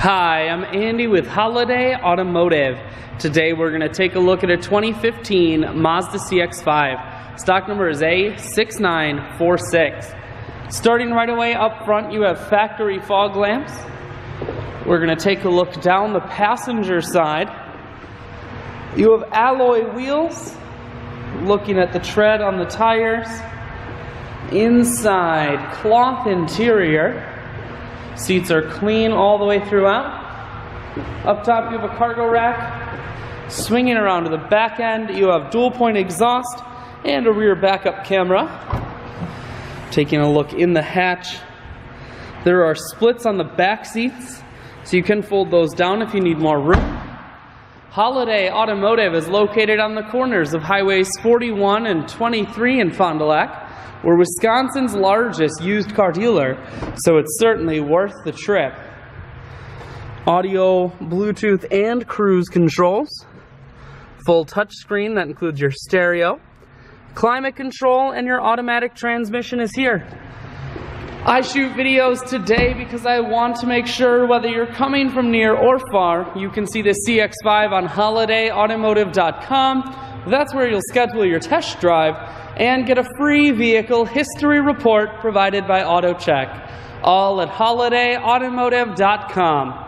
Hi, I'm Andy with Holiday Automotive. Today we're going to take a look at a 2015 Mazda CX-5. Stock number is A6946. Starting right away up front, you have factory fog lamps. We're going to take a look down the passenger side. You have alloy wheels. Looking at the tread on the tires. Inside, cloth interior. Seats are clean all the way throughout. Up top you have a cargo rack. Swinging around to the back end, you have dual point exhaust and a rear backup camera. Taking a look in the hatch, there are splits on the back seats, so you can fold those down if you need more room. Holiday Automotive is located on the corners of Highways 41 and 23 in Fond du Lac. We're Wisconsin's largest used car dealer, so it's certainly worth the trip. Audio, Bluetooth, and cruise controls. Full touchscreen that includes your stereo. Climate control and your automatic transmission is here. I shoot videos today because I want to make sure whether you're coming from near or far, you can see the CX-5 on holidayautomotive.com. That's where you'll schedule your test drive and get a free vehicle history report provided by AutoCheck. All at holidayautomotive.com.